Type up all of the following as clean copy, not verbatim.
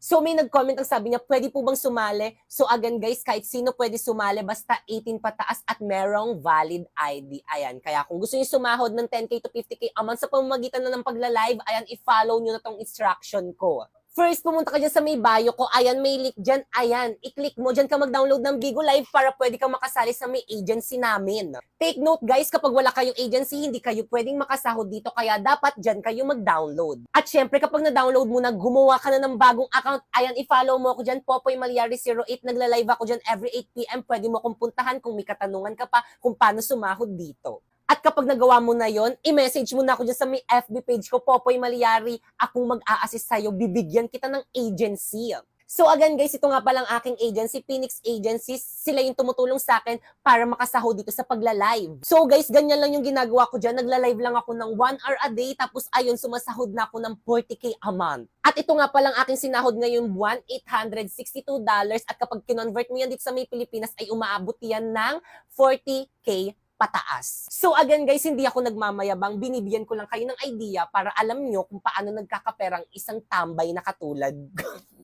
So may nag-comment ang sabi niya, pwede po bang sumali? So again guys, kahit sino pwede sumali, basta 18 pataas at merong valid ID. Ayan, kaya kung gusto niyo sumahod ng 10K to 50K a month sa pamamagitan na ng pagla-live, ayan, i-follow niyo na tong instruction ko. First, pumunta ka dyan sa may bio ko. Ayan, may link dyan. Ayan, i-click mo. Dyan ka mag-download ng Bigo Live para pwede kang makasali sa may agency namin. Take note guys, kapag wala kayong agency, hindi kayo pwedeng makasahod dito. Kaya dapat dyan kayo mag-download. At syempre, kapag na-download mo na, gumawa ka na ng bagong account. Ayan, i-follow mo ako dyan. Popoy Malyari 08. Nagla-live ako dyan every 8 p.m. Pwede mo kong puntahan kung may katanungan ka pa kung paano sumahod dito. At kapag nagawa mo na yon, i-message mo na ako dyan sa may FB page ko, Popoy Malyari, akong mag-a-assist sa'yo, bibigyan kita ng agency. So again guys, ito nga palang aking agency, Phoenix Agencies, sila yung tumutulong sa akin para makasahod dito sa pagla-live. So guys, ganyan lang yung ginagawa ko dyan, nagla-live lang ako ng 1 hour a day, tapos ayun, sumasahod na ako ng 40K a month. At ito nga palang aking sinahod ngayong buwan, $862, at kapag kinonvert mo yan dito sa may Pilipinas, ay umaabot yan ng 40K pataas. So again guys, hindi ako nagmamayabang, binibigyan ko lang kayo ng idea para alam nyo kung paano nagkakaperang isang tambay na katulad.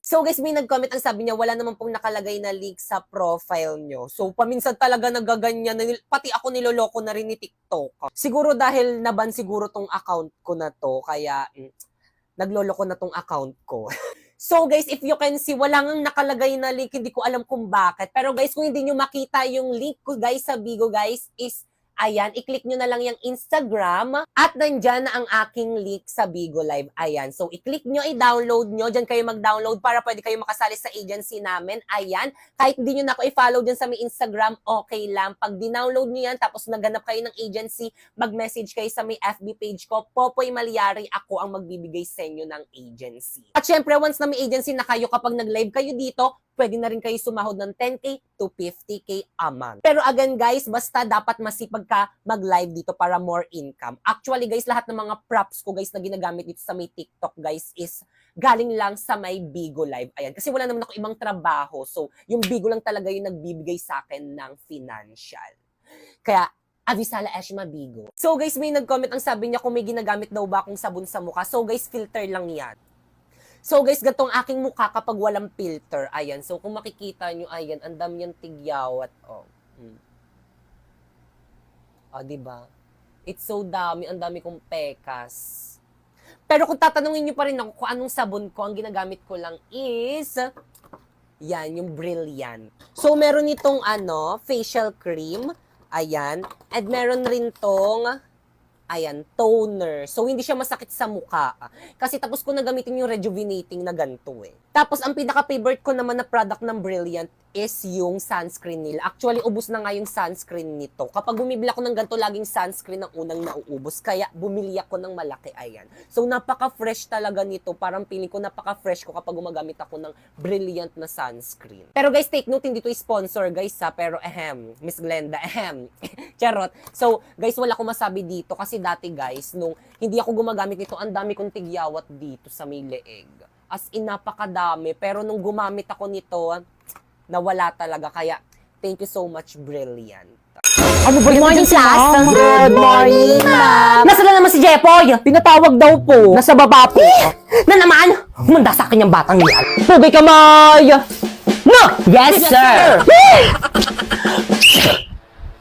So guys, may nag-comment ang sabi niya, wala naman pong nakalagay na link sa profile nyo. So paminsan talaga nagaganyan, pati ako niloloko na rin ni TikTok. Siguro dahil naban siguro tong account ko na to, kaya nagloloko na tong account ko. So guys, if you can see, wala nang nakalagay na link, hindi ko alam kung bakit. Pero guys, kung hindi nyo makita yung link ko guys sa Bigo guys, is ayan, i-click nyo na lang yung Instagram at nandyan na ang aking link sa Bigo Live. Ayan, so i-click nyo, i-download nyo, dyan kayo mag-download para pwede kayo makasali sa agency namin. Ayan, kahit hindi nyo na ako i-follow dyan sa may Instagram, okay lang. Pag dinownload nyo yan, tapos naganap kayo ng agency, mag-message kayo sa may FB page ko, Popoy Malyari, ako ang magbibigay sa inyo ng agency. At syempre, once na may agency na kayo, kapag nag-live kayo dito, pwede na rin kayo sumahod ng 10K to 50K a month. Pero again guys, basta dapat masipag ka mag-live dito para more income. Actually guys, lahat ng mga props ko guys na ginagamit dito sa may TikTok guys is galing lang sa may Bigo Live. Ayan, kasi wala naman ako ibang trabaho. So, yung Bigo lang talaga yung nagbibigay sa akin ng financial. Kaya, Avisala Eshma Bigo. So guys, may nag-comment ang sabi niya kung may ginagamit daw ba akong sabon sa mukha. So guys, filter lang yan. So guys, gatong aking mukha kapag walang filter. Ayan. So kung makikita nyo, ayan, ang dami yung tigyawat. Oh. Diba? It's so dami. Ang dami kong pekas. Pero kung tatanungin nyo pa rin ako kung anong sabon ko, ang ginagamit ko lang is yan, yung Brilliant. So meron itong facial cream. Ayan. And meron rin tong ayan, toner. So, hindi siya masakit sa mukha. Kasi tapos ko na gamitin yung rejuvenating na ganito eh. Tapos, ang pinaka-favorite ko naman na product ng Brilliant is yung sunscreen nila. Actually, ubos na nga yung sunscreen nito. Kapag bumibili ako ng ganito, laging sunscreen ang unang nauubos. Kaya, bumili ako ng malaki. Ayan. So, napaka-fresh talaga nito. Parang feeling ko napaka-fresh ko kapag gumagamit ako ng Brilliant na sunscreen. Pero guys, take note, hindi to sponsor guys ha. Pero, Miss Glenda, Charot. So, guys, wala ko masabi dito. Kasi dati guys, nung hindi ako gumagamit nito, ang dami kong tigyawat dito sa may leeg. As in, napakadami. Pero nung gumamit ako nito, nawala talaga. Kaya, thank you so much, Brilliant. Ano ba Good morning, class! Good morning, ma'am! Nasaan na naman si Jepoy? Pinatawag daw po. Nasa baba po. Na naman? Humanda sa akin yung batang yan. Tubig kamay! No! Yes, sir!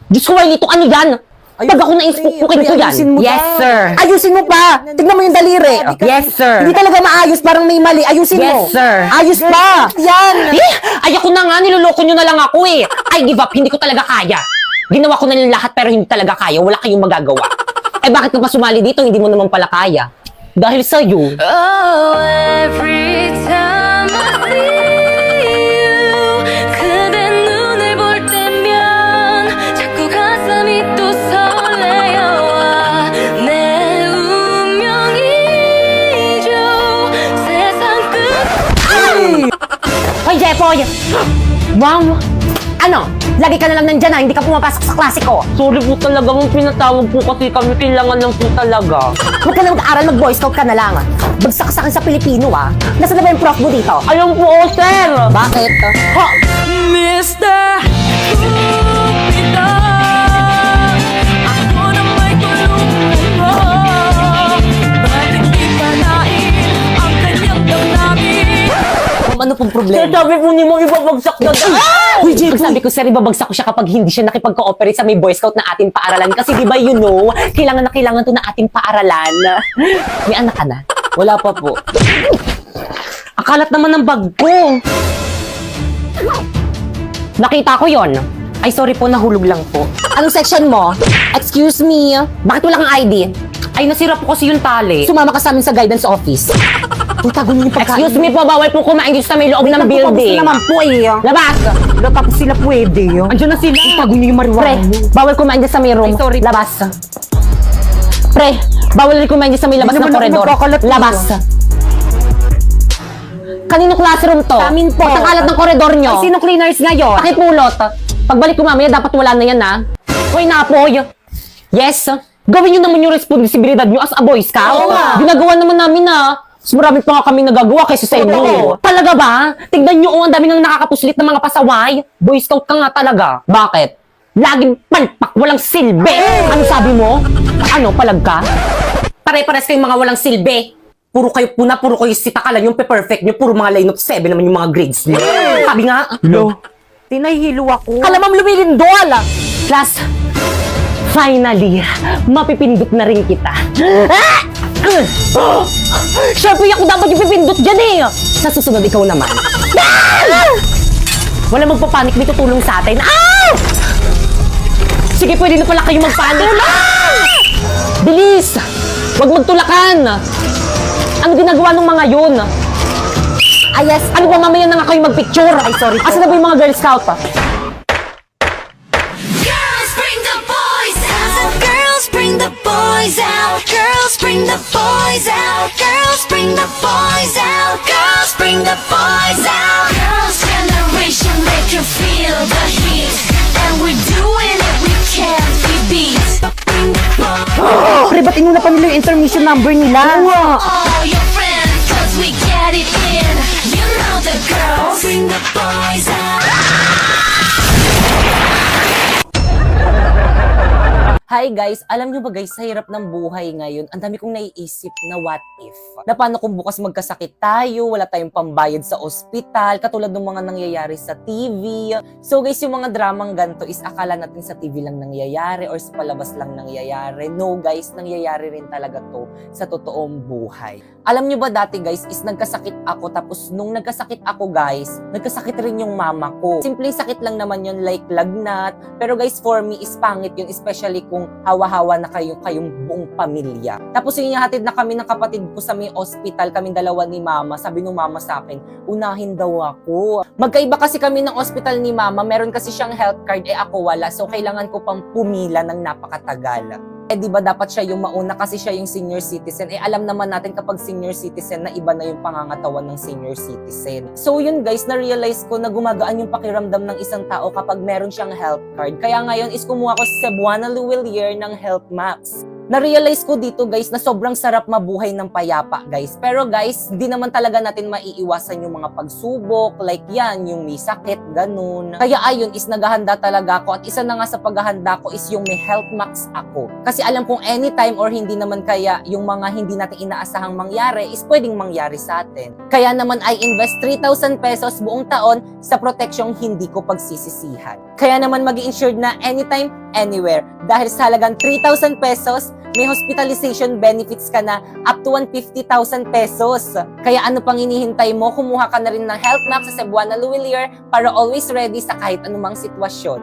Diyos ko, nito ano yan? Pag ako na-inspukin ko yan. Yes, sir! Ayusin mo pa! Tignan mo yung daliri. Yes, sir! Hindi talaga maayos, parang may mali. Ayusin mo. Yes, sir! Ayos pa! Yan! Ay, ako na nga, niloloko nyo na lang ako eh! I give up, hindi ko talaga kaya! Ginawa ko na lang lahat pero hindi talaga kaya, wala kayong magagawa. Eh bakit ka pa sumali dito, hindi mo naman pala kaya? Dahil sa'yo. Oh, every time I see you 그대 눈을 볼 때면 자꾸 가슴이 또 설레어와 내 운명이죠 세상 끝 Hoy, Jepoy! Wow! Ano? Lagi ka na lang nandyan ha, hindi ka pumapasok sa klase ko. Sorry po talaga, kung pinatawag po kasi kami, kailangan lang po talaga. Huwag ka na mag-aaral, mag-boy scout ka na lang. Bagsak sa akin sa Pilipino ha. Nasaan na ba yung prof mo dito? Ayun po, sir! Bakit? Ha? Mr. Cupido ako na may tulungan mo Bakit di panain ang kanyang damdamin ano pong problema? Sabi po ni mo, ibabagsak na Uy, Jay, sabi ko, sir, ibabagsak ko siya kapag hindi siya nakipag-cooperate sa may Boy Scout na ating paaralan. Kasi di ba, you know, kailangan na kailangan to na ating paaralan. May anak ka na? Wala pa po. Akalat naman ng bag ko. Nakita ko yon. Ay, sorry po, nahulog lang po. Anong section mo? Excuse me. Bakit wala kang ID? Ay, nasira po kasi yung tali. Sumama ka sa amin sa guidance office. Itago niyo yung pagkain. Excuse me po, bawal po kumain dito sa may loob ng building. naman po eh. Labas! Tapos sila pwede. Andiyan na sila. Itago niyo yung marijuana. Pre, bawal kumain dyan sa may room. Ay, sorry. Labas. Pre, bawal rin kumain dyan sa may labas Hindi ng naman ako koridor. magkakalat Labas. Kanino classroom to? Sa amin po. Ba't ang kalat ng koridor nyo? Ay, sino cleaners ngayon? Pakipulot. Pagbalik ko mamaya, dapat wala na yan, ha? Hoy, Napoy. Yes. Gawin nyo naman yung responsibilidad nyo as a Boy Scout. Oo nga. Ginagawa naman namin, ha? Mas marami pa nga kami nagagawa kaysa sa inyo. Oo. Talaga ba? Tignan nyo, ang dami nang nakakapuslit ng mga pasaway. Boy Scout ka nga talaga. Bakit? Laging palpak, walang silbi. Ano sabi mo? Ano, palag ka? Pare-pares kayong mga walang silbi. Puro kayo puna, puro kayo sitakalan yung pe-perfect nyo. Puro mga line of 7 naman yung mga grades nyo. Sabi nga, Tinahihilo ako. Kalamam lumilindol! Class, finally, mapipindot na rin kita. Siyempre, ako dapat yung pipindot dyan eh. Sa susunod, ikaw naman. Wala magpapanik, may tutulong sa atin. Sige, pwede na pala kayo magpanik. Bilis! Huwag magtulakan! Ano ginagawa ng mga yun? Ah, yes. Ano ba, mamaya na nga kayo magpicture? Ay, sorry po. Asa na ba yung mga Girl Scout? Girls, bring the boys out. Girls, bring the boys out. Girls, bring the boys out. Girls, bring the boys out. Girls, bring the boys out. Girls' generation make you feel the heat, and we're doing it. We can't be beat. Bring the boys. Pre, ba't inuna pa nila yung intermission number nila? All your friends, 'cause we get it in. You know the girls. Bring the boys out. Hi guys, alam nyo ba guys, sa hirap ng buhay ngayon, ang dami kong naiisip na what if. Na paano kung bukas magkasakit tayo, wala tayong pambayad sa ospital, katulad ng mga nangyayari sa TV. So guys, yung mga dramang ganito is akala natin sa TV lang nangyayari or sa palabas lang nangyayari. No guys, nangyayari rin talaga to sa totoong buhay. Alam nyo ba dati guys, is nagkasakit ako, tapos nung nagkasakit ako guys, nagkasakit rin yung mama ko. Simpleng sakit lang naman yun, like lagnat. Pero guys, for me is pangit yun, especially kung hawa-hawa na kayong buong pamilya. Tapos yung hatid na kami ng kapatid ko sa may hospital, kaming dalawa ni mama, sabi nung mama sa akin, unahin daw ako. Magkaiba kasi kami ng hospital ni mama, meron kasi siyang health card, ako wala, so kailangan ko pang pumila ng napakatagal. Di ba dapat siya yung mauna kasi siya yung senior citizen. Alam naman natin kapag senior citizen na iba na yung pangangatawan ng senior citizen. So yun guys, na-realize ko na gumagaan yung pakiramdam ng isang tao kapag meron siyang health card. Kaya ngayon is kumuha ko sa Cebuana Luwilier ng Health Max. Na-realize ko dito guys na sobrang sarap mabuhay ng payapa guys. Pero guys, di naman talaga natin maiiwasan yung mga pagsubok, like yan, yung may sakit, ganun. Kaya ayun, is naghahanda talaga ako at isa na nga sa paghahanda ko is yung may Health Max ako. Kasi alam kong anytime or hindi naman kaya yung mga hindi natin inaasahang mangyari is pwedeng mangyari sa atin. Kaya naman I invest 3,000 pesos buong taon sa proteksyong hindi ko pagsisisihan. Kaya naman mag-i-insured na anytime, anywhere. Dahil sa halagang 3,000 pesos, may hospitalization benefits ka na up to 150,000 pesos. Kaya ano pang hinihintay mo? Kumuha ka na rin ng Health Max sa Cebuana Luwilier para always ready sa kahit anumang sitwasyon.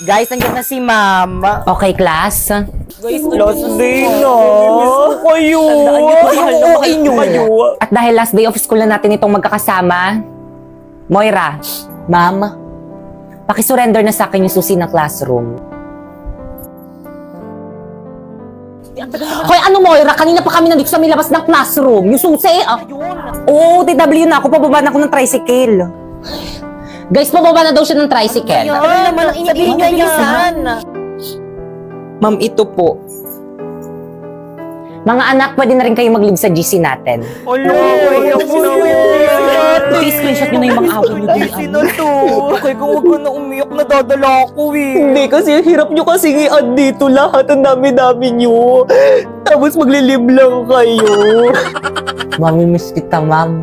Guys, nandiyan na si Mama. Okay, class. Guys, Last day na. Kayo. Tandaan niyo, mahal na mahal niyo kayo. At dahil last day of school na natin itong magkakasama, Moira, Ma'am, pakisurrender na sa akin yung susi ng classroom. Hoy, ano Moira? Kanina pa kami nandito sa may labas ng classroom. Yung susi, oo, TW na ako. Pababa na ako ng tricycle. Guys, pababa na daw siya ng tricycle. Ano naman ang iniiling niya yan? Ma'am, ito po. Mga anak, pwede na rin kayo mag-live sa GC natin. Please, screenshot nyo na yung mga away nyo din. Sino to? Bakit kung huwag ko na umiyak, nadadala ako Hindi kasi, hirap nyo kasi i-add dito lahat. Ang dami-dami nyo. Tapos maglilib lang kayo. Mamimiss kita, ma'am.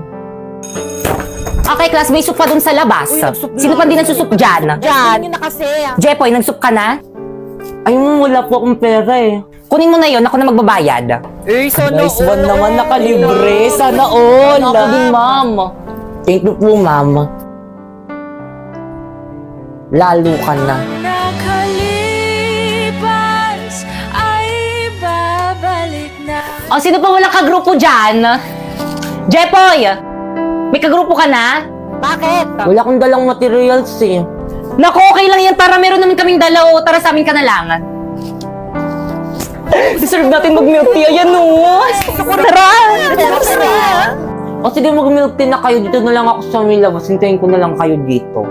Okay, class, may soup pa dun sa labas. Sino pa din nagsusup dyan? Diyan. Yun na kasi. Jepoy, nagsup ka na? Ay, wala po akong pera eh. Kunin mo na yon, ako na magbabayad. Sana Nice one naman, nakalibre. Sana all. Ako din, ma'am. Thank you po, ma'am. Lalo ka na. Nakalipas ay babalik na. O, sino pa walang kagrupo dyan? Jepoy! May kagrupo ka na? Bakit? Wala akong dalang materials eh. Naku, okay lang yan. Tara, meron naman kaming dalaw. Tara sa amin ka na lang. Deserve natin mag-milk tea. Ayan o. Tara! O sige, mag-milk tea na kayo. Dito na lang ako sa may labas. Hintayin ko na lang kayo dito.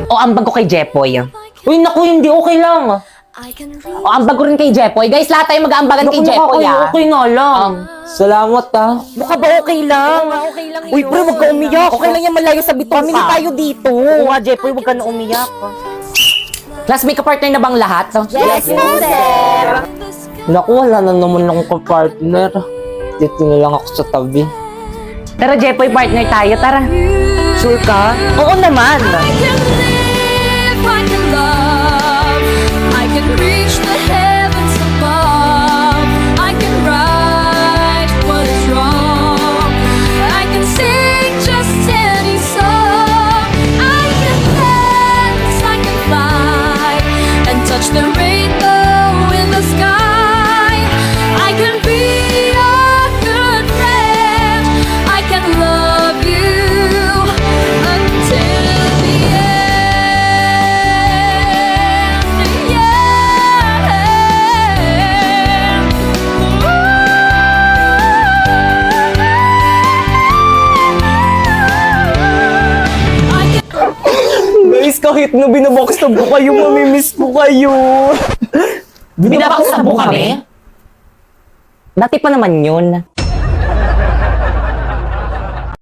O, ambag ko kay Jepoy. Uy, naku, hindi. Okay lang. I can reach O, ambag ko rin kay Jepoy. Guys, lahat tayo mag-aambagan kay Jepoy, Okay na lang. Salamat Mukha ba okay lang? Okay lang Uy, pre, wag ka umiyak. Okay lang yan, malayo sa bitong Family tayo dito. Oo nga, Jepoy, huwag ka na umiyak. Class, may kapartner na bang lahat? Yes, sir. the sky. Naku, wala na naman akong kapartner. Dito na lang ako sa tabi. Tara, Jepoy, partner tayo. Tara. Sure ka? Oo naman. I can live, I can love, I can reach the heavens above. I can right what is wrong. I can sing just any song. I can dance, I can fly, and touch the rainbow in the sky. I can be a good friend. I can love you until the end. Yeah. I can Guys, kahit na binabakstab ko kayo, mamimiss ko kayo. Binabaksab mo kami? Dati pa naman yun.